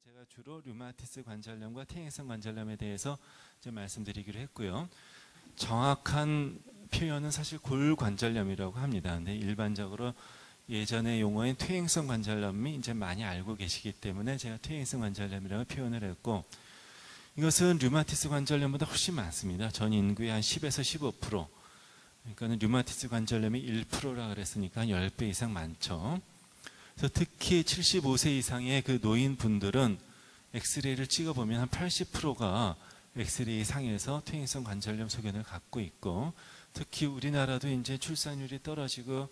제가 주로 류마티스 관절염과 퇴행성 관절염에 대해서 좀 말씀드리기로 했고요. 정확한 표현은 사실 골관절염이라고 합니다. 근데 일반적으로 예전의 용어인 퇴행성 관절염이 이제 많이 알고 계시기 때문에 제가 퇴행성 관절염이라고 표현을 했고, 이것은 류마티스 관절염보다 훨씬 많습니다. 전 인구의 한 10에서 15%. 그러니까 류마티스 관절염이 1%라 그랬으니까 한 10배 이상 많죠. 그래서 특히 75세 이상의 그 노인분들은 엑스레이를 찍어보면 한 80%가 엑스레이 상에서 퇴행성 관절염 소견을 갖고 있고, 특히 우리나라도 이제 출산율이 떨어지고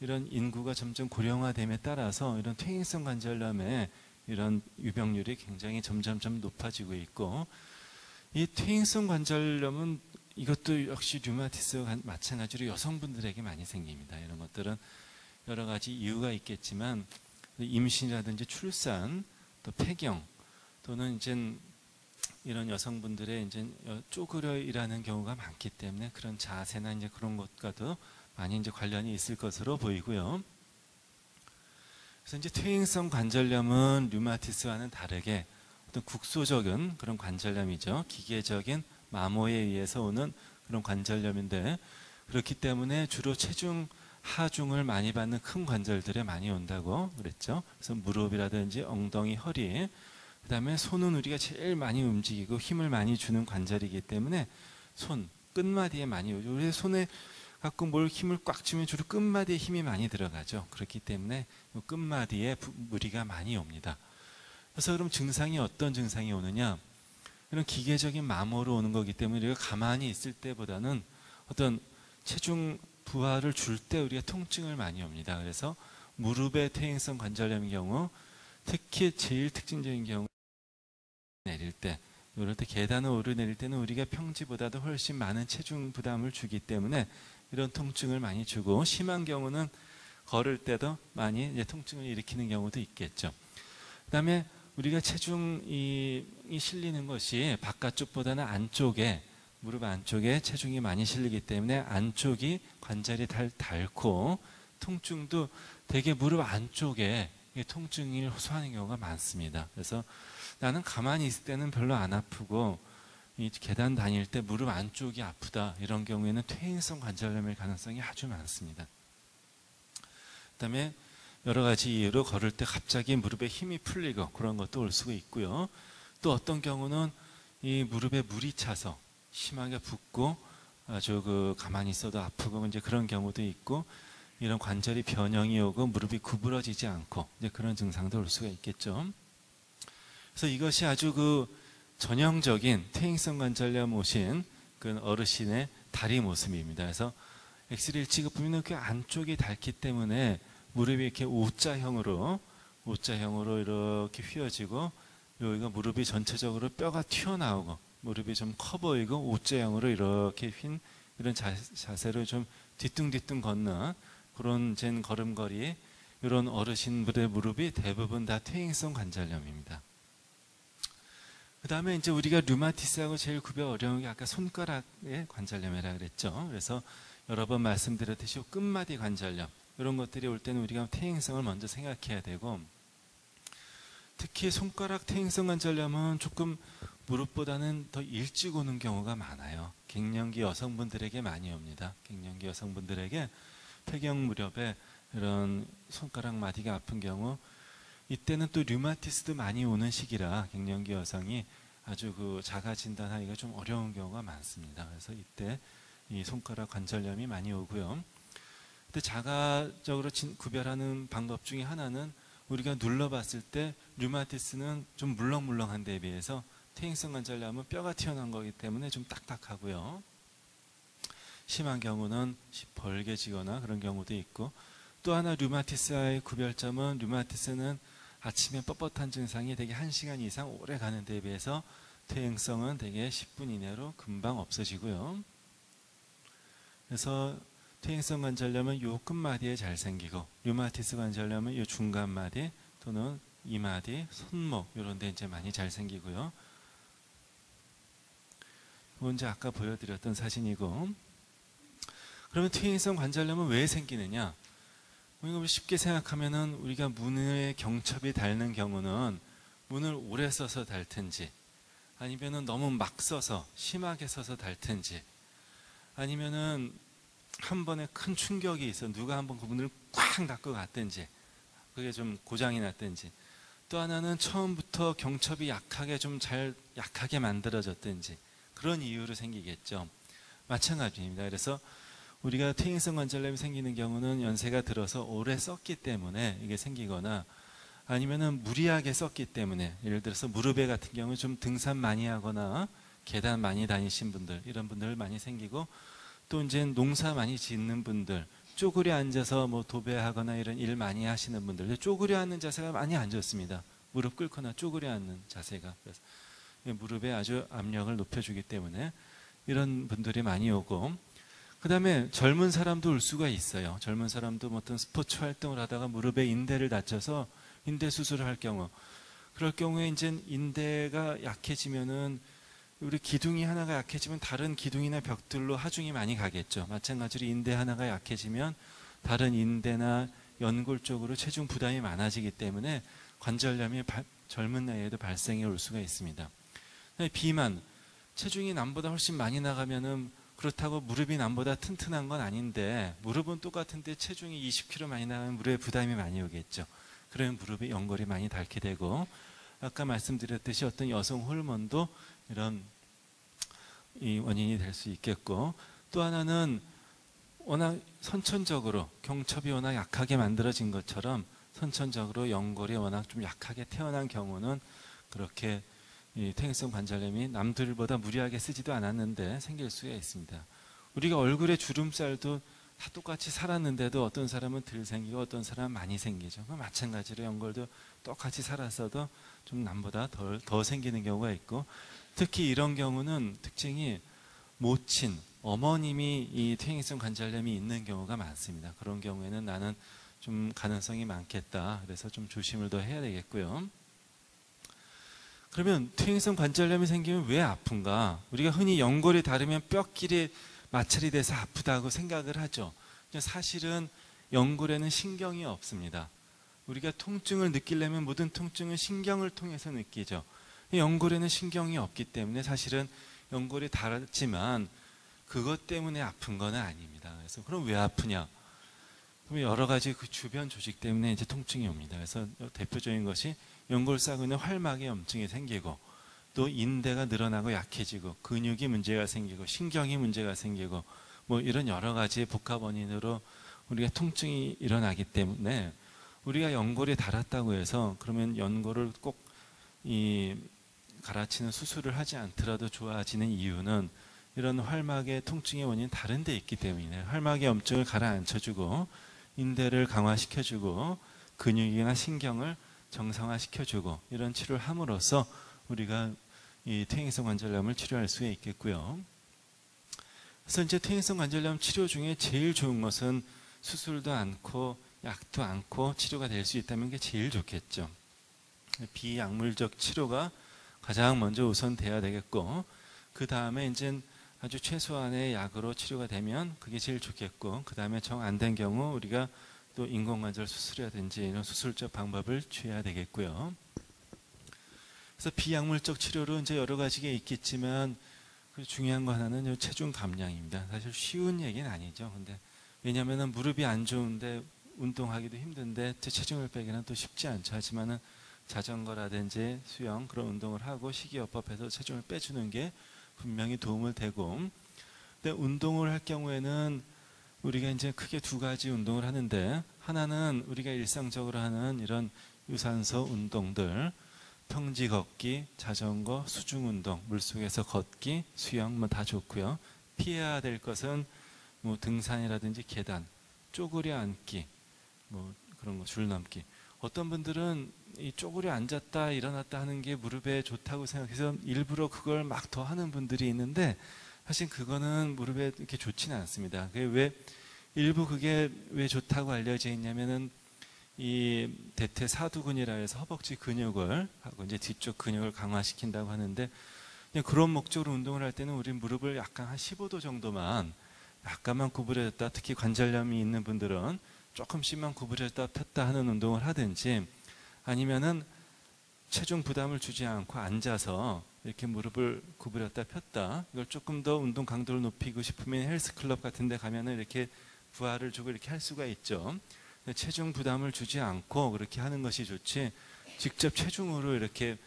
이런 인구가 점점 고령화됨에 따라서 이런 퇴행성 관절염의 이런 유병률이 굉장히 점점점 높아지고 있고, 이 퇴행성 관절염은 이것도 역시 류마티스와 마찬가지로 여성분들에게 많이 생깁니다. 이런 것들은 여러 가지 이유가 있겠지만 임신이라든지 출산, 또 폐경, 또는 이제 이런 여성분들의 이제 쪼그려 일하는 경우가 많기 때문에 그런 자세나 이제 그런 것과도 많이 이제 관련이 있을 것으로 보이고요. 그래서 이제 퇴행성 관절염은 류마티스와는 다르게 어떤 국소적인 그런 관절염이죠. 기계적인 마모에 의해서 오는 그런 관절염인데, 그렇기 때문에 주로 체중 하중을 많이 받는 큰 관절들에 많이 온다고 그랬죠. 그래서 무릎이라든지 엉덩이, 허리, 그 다음에 손은 우리가 제일 많이 움직이고 힘을 많이 주는 관절이기 때문에 손, 끝마디에 많이 오죠. 우리 손에 갖고 뭘 힘을 꽉 주면 주로 끝마디에 힘이 많이 들어가죠. 그렇기 때문에 끝마디에 무리가 많이 옵니다. 그래서 그럼 증상이 어떤 증상이 오느냐? 이런 기계적인 마모로 오는 거기 때문에 우리가 가만히 있을 때보다는 어떤 체중 부하를 줄 때 우리가 통증을 많이 옵니다. 그래서 무릎의 퇴행성 관절염의 경우, 특히 제일 특징적인 경우 내릴 때, 이럴 때 계단을 오르내릴 때는 우리가 평지보다도 훨씬 많은 체중 부담을 주기 때문에 이런 통증을 많이 주고, 심한 경우는 걸을 때도 많이 이제 통증을 일으키는 경우도 있겠죠. 그 다음에 우리가 체중이 실리는 것이 바깥쪽보다는 안쪽에, 무릎 안쪽에 체중이 많이 실리기 때문에 안쪽이 관절이 닳고 통증도 되게 무릎 안쪽에 통증을 호소하는 경우가 많습니다. 그래서 나는 가만히 있을 때는 별로 안 아프고 이 계단 다닐 때 무릎 안쪽이 아프다, 이런 경우에는 퇴행성 관절염일 가능성이 아주 많습니다. 그다음에 여러 가지 이유로 걸을 때 갑자기 무릎에 힘이 풀리고 그런 것도 올 수가 있고요. 또 어떤 경우는 이 무릎에 물이 차서 심하게 붓고 아주 가만히 있어도 아프고 이제 그런 경우도 있고, 이런 관절이 변형이 오고 무릎이 구부러지지 않고 이제 그런 증상도 올 수가 있겠죠. 그래서 이것이 아주 전형적인 퇴행성 관절염 오신 그 어르신의 다리 모습입니다. 그래서 엑스레이를 찍어보면 그 안쪽이 닳기 때문에 무릎이 이렇게 O자형으로 이렇게 휘어지고, 여기가 무릎이 전체적으로 뼈가 튀어나오고 무릎이 좀 커 보이고 O자형으로 이렇게 휜 이런 자세로 좀 뒤뚱뒤뚱 걷는 그런 걸음걸이, 이런 어르신들의 무릎이 대부분 다 퇴행성 관절염입니다. 그 다음에 이제 우리가 류마티스하고 제일 구별 어려운 게 아까 손가락의 관절염이라 그랬죠. 그래서 여러 번 말씀드렸듯이 끝마디 관절염, 이런 것들이 올 때는 우리가 퇴행성을 먼저 생각해야 되고, 특히 손가락 퇴행성 관절염은 조금 무릎보다는 더 일찍 오는 경우가 많아요. 갱년기 여성분들에게 많이 옵니다. 갱년기 여성분들에게 폐경 무렵에 이런 손가락 마디가 아픈 경우, 이때는 또 류마티스도 많이 오는 시기라 갱년기 여성이 아주 자가 진단하기가 좀 어려운 경우가 많습니다. 그래서 이때 이 손가락 관절염이 많이 오고요. 근데 자가적으로 구별하는 방법 중에 하나는 우리가 눌러봤을 때 류마티스는 좀 물렁물렁한 데에 비해서 퇴행성 관절염은 뼈가 튀어나온 거기 때문에 좀 딱딱하고요. 심한 경우는 벌개지거나 그런 경우도 있고, 또 하나 류마티스와의 구별점은 류마티스는 아침에 뻣뻣한 증상이 되게 1시간 이상 오래 가는 데에 비해서 퇴행성은 되게 10분 이내로 금방 없어지고요. 그래서 퇴행성 관절염은 요 끝마디에 잘 생기고, 류마티스 관절염은 요 중간마디 또는 이마디, 손목 이런 데 이제 많이 잘 생기고요. 이건 이제 아까 보여드렸던 사진이고, 그러면 퇴행성 관절염은 왜 생기느냐? 쉽게 생각하면은 우리가 문에 경첩이 닳는 경우는 문을 오래 써서 닳든지, 아니면은 너무 막 써서 심하게 써서 닳든지, 아니면은 한 번에 큰 충격이 있어 누가 한번 그 문을 꽉 닫고 갔든지, 그게 좀 고장이 났든지, 또 하나는 처음부터 경첩이 약하게 좀 약하게 만들어졌든지 그런 이유로 생기겠죠. 마찬가지입니다. 그래서 우리가 퇴행성 관절염이 생기는 경우는 연세가 들어서 오래 썼기 때문에 이게 생기거나, 아니면은 무리하게 썼기 때문에, 예를 들어서 무릎에 같은 경우 좀 등산 많이 하거나 계단 많이 다니신 분들, 이런 분들 많이 생기고, 또 이제 농사 많이 짓는 분들, 쪼그려 앉아서 뭐 도배하거나 이런 일 많이 하시는 분들, 쪼그려 앉는 자세가 많이 안 좋습니다. 무릎 꿇거나 쪼그려 앉는 자세가. 그래서 무릎에 아주 압력을 높여주기 때문에 이런 분들이 많이 오고, 그 다음에 젊은 사람도 올 수가 있어요. 젊은 사람도 뭐 어떤 스포츠 활동을 하다가 무릎에 인대를 다쳐서 인대 수술을 할 경우, 그럴 경우에 이제 인대가 약해지면은, 우리 기둥이 하나가 약해지면 다른 기둥이나 벽들로 하중이 많이 가겠죠. 마찬가지로 인대 하나가 약해지면 다른 인대나 연골 쪽으로 체중 부담이 많아지기 때문에 관절염이 젊은 나이에도 발생해 올 수가 있습니다. 비만, 체중이 남보다 훨씬 많이 나가면은 그렇다고 무릎이 남보다 튼튼한 건 아닌데, 무릎은 똑같은데 체중이 20kg 많이 나가면 무릎에 부담이 많이 오겠죠. 그러면 무릎에 연골이 많이 닳게 되고, 아까 말씀드렸듯이 어떤 여성 호르몬도 이런 이 원인이 될 수 있겠고, 또 하나는 워낙 선천적으로 경첩이 워낙 약하게 만들어진 것처럼 선천적으로 연골이 워낙 좀 약하게 태어난 경우는 그렇게 이 퇴행성 관절염이 남들보다 무리하게 쓰지도 않았는데 생길 수가 있습니다. 우리가 얼굴에 주름살도 다 똑같이 살았는데도 어떤 사람은 덜 생기고 어떤 사람은 많이 생기죠. 마찬가지로 연골도 똑같이 살았어도 좀 남보다 더 생기는 경우가 있고, 특히 이런 경우는 특징이 모친, 어머님이 이 퇴행성 관절염이 있는 경우가 많습니다. 그런 경우에는 나는 좀 가능성이 많겠다. 그래서 좀 조심을 더 해야 되겠고요. 그러면 퇴행성 관절염이 생기면 왜 아픈가? 우리가 흔히 연골이 닳으면 뼈끼리 마찰이 돼서 아프다고 생각을 하죠. 사실은 연골에는 신경이 없습니다. 우리가 통증을 느끼려면 모든 통증은 신경을 통해서 느끼죠. 연골에는 신경이 없기 때문에 사실은 연골이 닳았지만 그것 때문에 아픈 건 아닙니다. 그래서 그럼 왜 아프냐? 그럼 여러 가지 그 주변 조직 때문에 이제 통증이 옵니다. 그래서 대표적인 것이 연골 싹은에 활막에 염증이 생기고, 또 인대가 늘어나고 약해지고, 근육이 문제가 생기고, 신경이 문제가 생기고, 뭐 이런 여러 가지 복합 원인으로 우리가 통증이 일어나기 때문에, 우리가 연골이 닳았다고 해서 그러면 연골을 꼭 갈아치는 수술을 하지 않더라도 좋아지는 이유는 이런 활막의 통증의 원인은 다른 데 있기 때문이에요. 활막의 염증을 가라앉혀주고, 인대를 강화시켜주고, 근육이나 신경을 정상화시켜주고, 이런 치료를 함으로써 우리가 이 퇴행성 관절염을 치료할 수 있겠고요. 그래서 이제 퇴행성 관절염 치료 중에 제일 좋은 것은 수술도 않고 약도 않고 치료가 될 수 있다면 그게 제일 좋겠죠. 비약물적 치료가 가장 먼저 우선 돼야 되겠고, 그 다음에 이제 아주 최소한의 약으로 치료가 되면 그게 제일 좋겠고, 그 다음에 정 안 된 경우 우리가 또 인공관절 수술이라든지 이런 수술적 방법을 취해야 되겠고요. 그래서 비약물적 치료로 이제 여러 가지가 있겠지만 그 중요한 거 하나는 체중 감량입니다. 사실 쉬운 얘기는 아니죠. 근데 왜냐하면 무릎이 안 좋은데 운동하기도 힘든데 체중을 빼기는 또 쉽지 않죠. 하지만은 자전거라든지 수영 그런 운동을 하고 식이요법해서 체중을 빼주는 게 분명히 도움을 되고, 근데 운동을 할 경우에는 우리가 이제 크게 두 가지 운동을 하는데, 하나는 우리가 일상적으로 하는 이런 유산소 운동들, 평지 걷기, 자전거, 수중 운동, 물속에서 걷기, 수영 뭐 다 좋고요. 피해야 될 것은 뭐 등산이라든지 계단, 쪼그려 앉기, 뭐 그런 거, 줄 넘기. 어떤 분들은 이 쪼그려 앉았다 일어났다 하는 게 무릎에 좋다고 생각해서 일부러 그걸 막 더 하는 분들이 있는데, 사실 그거는 무릎에 이렇게 좋지는 않습니다. 그게 왜 좋다고 알려져 있냐면은 이 대퇴사두근이라 해서 허벅지 근육을 하고 이제 뒤쪽 근육을 강화시킨다고 하는데, 그런 목적으로 운동을 할 때는 우리 무릎을 약간 한 15도 정도만 약간만 구부려졌다, 특히 관절염이 있는 분들은 조금씩만 구부려졌다 폈다 하는 운동을 하든지, 아니면은 체중 부담을 주지 않고 앉아서 이렇게 무릎을 구부렸다 폈다, 이걸 조금 더 운동 강도를 높이고 싶으면 헬스클럽 같은 데 가면은 이렇게 부하를 주고 이렇게 할 수가 있죠. 체중 부담을 주지 않고 그렇게 하는 것이 좋지, 직접 체중으로 이렇게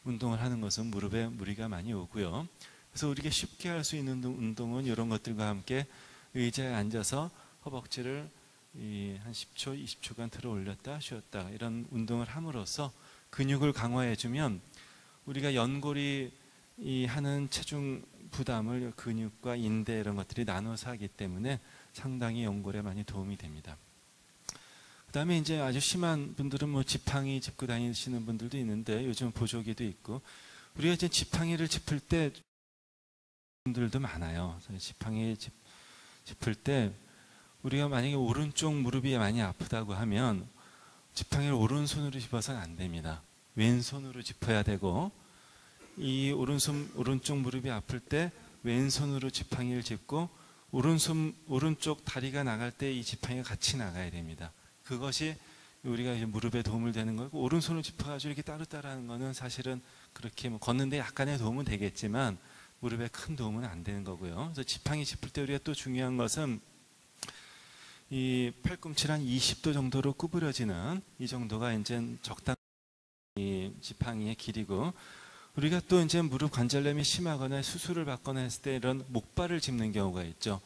운동을 하는 것은 무릎에 무리가 많이 오고요. 그래서 우리가 쉽게 할 수 있는 운동은 이런 것들과 함께 의자에 앉아서 허벅지를 한 10초, 20초간 들어 올렸다 쉬었다, 이런 운동을 함으로써 근육을 강화해주면 우리가 연골이 하는 체중 부담을 근육과 인대 이런 것들이 나눠서 하기 때문에 상당히 연골에 많이 도움이 됩니다. 그 다음에 이제 아주 심한 분들은 뭐 지팡이 짚고 다니시는 분들도 있는데, 요즘 보조기도 있고, 우리가 이제 지팡이를 짚을 때 분들도 많아요. 지팡이 짚을 때 우리가 만약에 오른쪽 무릎이 많이 아프다고 하면 지팡이를 오른손으로 짚어서는 안 됩니다. 왼손으로 짚어야 되고, 이 오른쪽 무릎이 아플 때 왼손으로 지팡이를 짚고, 오른쪽 다리가 나갈 때 이 지팡이가 같이 나가야 됩니다. 그것이 우리가 이제 무릎에 도움을 되는 거고, 오른손으로 짚어가지고 이렇게 따로따로 하는 거는 사실은 그렇게 뭐 걷는데 약간의 도움은 되겠지만 무릎에 큰 도움은 안 되는 거고요. 그래서 지팡이 짚을 때 우리가 또 중요한 것은 이 팔꿈치를 한 20도 정도로 구부려지는 이 정도가 이제 적당한 이 지팡이의 길이고, 우리가 또 이제 무릎 관절염이 심하거나 수술을 받거나 했을 때 이런 목발을 짚는 경우가 있죠.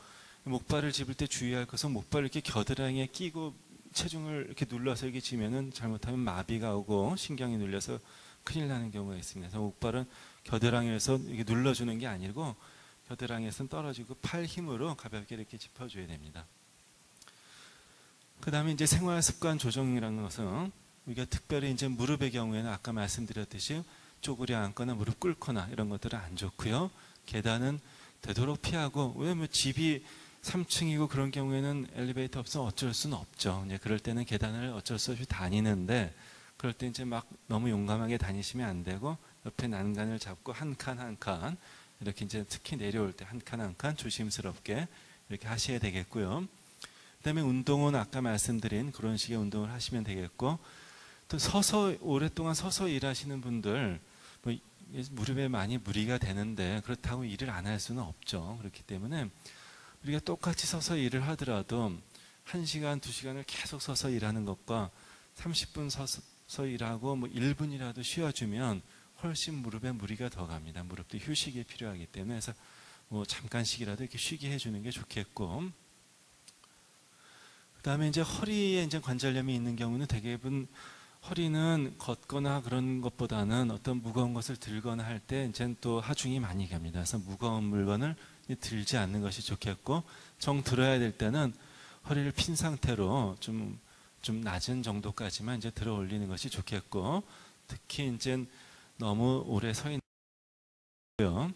목발을 짚을 때 주의할 것은 목발을 이렇게 겨드랑이에 끼고 체중을 이렇게 눌러서 이렇게 쥐면은 잘못하면 마비가 오고 신경이 눌려서 큰일 나는 경우가 있습니다. 그래서 목발은 겨드랑이에서 이렇게 눌러주는 게 아니고 겨드랑이에서는 떨어지고 팔 힘으로 가볍게 이렇게 짚어줘야 됩니다. 그 다음에 이제 생활 습관 조정이라는 것은 우리가 특별히 이제 무릎의 경우에는 아까 말씀드렸듯이 쪼그려 앉거나 무릎 꿇거나 이런 것들은 안 좋고요. 계단은 되도록 피하고, 왜냐면 집이 3층이고 그런 경우에는 엘리베이터 없으면 어쩔 수는 없죠. 이제 그럴 때는 계단을 어쩔 수 없이 다니는데, 그럴 때 이제 막 너무 용감하게 다니시면 안 되고 옆에 난간을 잡고 한 칸 한 칸 이렇게 이제 특히 내려올 때 한 칸 한 칸 조심스럽게 이렇게 하셔야 되겠고요. 그다음에 운동은 아까 말씀드린 그런 식의 운동을 하시면 되겠고, 또 오랫동안 서서 일하시는 분들 뭐 무릎에 많이 무리가 되는데 그렇다고 일을 안 할 수는 없죠. 그렇기 때문에 우리가 똑같이 서서 일을 하더라도 1시간, 2시간을 계속 서서 일하는 것과 30분 서서 일하고 뭐 1분이라도 쉬어주면 훨씬 무릎에 무리가 더 갑니다. 무릎도 휴식이 필요하기 때문에, 그래서 뭐 잠깐씩이라도 이렇게 쉬게 해주는 게 좋겠고, 그 다음에 이제 허리에 이제 관절염이 있는 경우는 대부분 허리는 걷거나 그런 것보다는 어떤 무거운 것을 들거나 할 때 이제 또 하중이 많이 갑니다. 그래서 무거운 물건을 들지 않는 것이 좋겠고, 정 들어야 될 때는 허리를 핀 상태로 좀 낮은 정도까지만 이제 들어 올리는 것이 좋겠고, 특히 이제 너무 오래 서 있고요.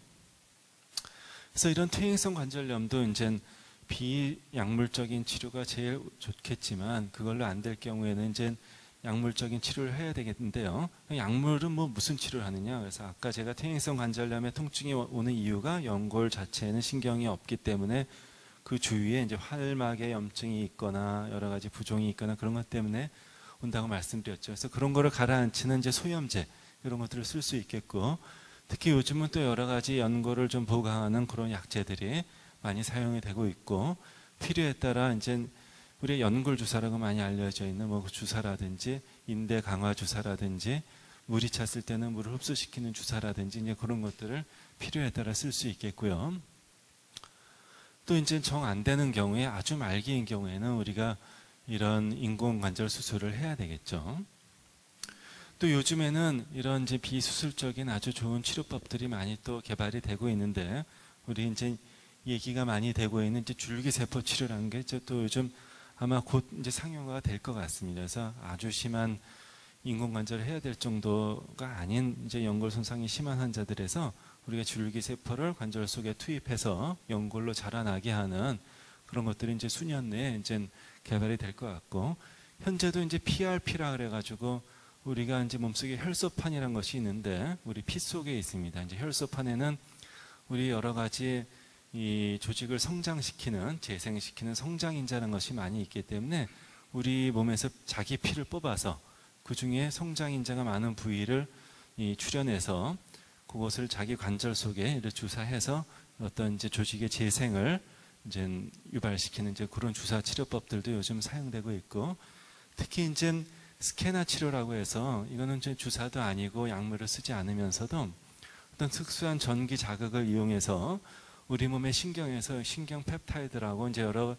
그래서 이런 퇴행성 관절염도 이제 비약물적인 치료가 제일 좋겠지만, 그걸로 안 될 경우에는 이제 약물적인 치료를 해야 되겠는데요. 약물은 뭐 무슨 치료를 하느냐? 그래서 아까 제가 퇴행성 관절염의 통증이 오는 이유가 연골 자체에는 신경이 없기 때문에 그 주위에 이제 활막에 염증이 있거나 여러 가지 부종이 있거나 그런 것 때문에 온다고 말씀드렸죠. 그래서 그런 거를 가라앉히는 이제 소염제 이런 것들을 쓸 수 있겠고, 특히 요즘은 또 여러 가지 연골을 좀 보강하는 그런 약제들이 많이 사용이 되고 있고, 필요에 따라 이제 우리 연골 주사라고 많이 알려져 있는 뭐 주사라든지 인대 강화 주사라든지 물이 찼을 때는 물을 흡수시키는 주사라든지 이제 그런 것들을 필요에 따라 쓸 수 있겠고요. 또 이제 정 안 되는 경우에, 아주 말기인 경우에는 우리가 이런 인공관절 수술을 해야 되겠죠. 또 요즘에는 이런 이제 비수술적인 아주 좋은 치료법들이 많이 또 개발이 되고 있는데, 우리 이제 얘기가 많이 되고 있는 이제 줄기세포 치료라는 게 이제 또 요즘 아마 곧 이제 상용화가 될 것 같습니다. 그래서 아주 심한 인공관절을 해야 될 정도가 아닌 이제 연골 손상이 심한 환자들에서 우리가 줄기세포를 관절 속에 투입해서 연골로 자라나게 하는 그런 것들이 이제 수년 내에 이제 개발이 될 것 같고, 현재도 이제 PRP라 그래가지고 우리가 이제 몸속에 혈소판이라는 것이 있는데 우리 피 속에 있습니다. 이제 혈소판에는 우리 여러 가지 이 조직을 성장시키는, 재생시키는 성장인자라는 것이 많이 있기 때문에 우리 몸에서 자기 피를 뽑아서 그 중에 성장인자가 많은 부위를 출연해서 그것을 자기 관절 속에 이렇게 주사해서 어떤 이제 조직의 재생을 이제 유발시키는 이제 그런 주사 치료법들도 요즘 사용되고 있고, 특히 이제 스캐너 치료라고 해서 이거는 이제 주사도 아니고 약물을 쓰지 않으면서도 어떤 특수한 전기 자극을 이용해서 우리 몸의 신경에서 신경 펩타이드라고 이제 여러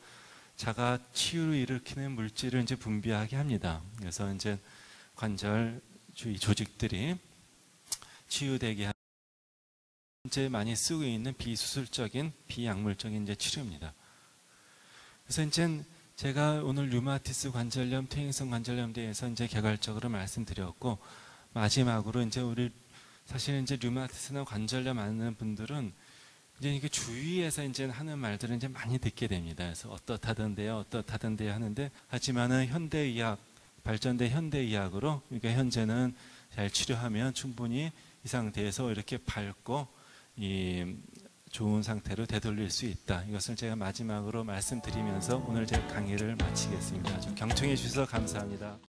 자가 치유를 일으키는 물질을 이제 분비하게 합니다. 그래서 이제 관절 주위 조직들이 치유되게 하는 이제 많이 쓰고 있는 비수술적인 비약물적인 이제 치료입니다. 그래서 이제 제가 오늘 류마티스 관절염, 퇴행성 관절염에 대해서 이제 개괄적으로 말씀드렸고, 마지막으로 이제 우리 사실 이제 류마티스나 관절염 아는 분들은 이제 이게 주위에서 이제 하는 말들은 이제 많이 듣게 됩니다. 그래서 어떻다던데요, 어떻다던데요 하는데, 하지만은 현대의학, 발전된 현대의학으로, 그러니까 현재는 잘 치료하면 충분히 이 상태에서 이렇게 밝고 좋은 상태로 되돌릴 수 있다. 이것을 제가 마지막으로 말씀드리면서 오늘 제 강의를 마치겠습니다. 좀 경청해 주셔서 감사합니다.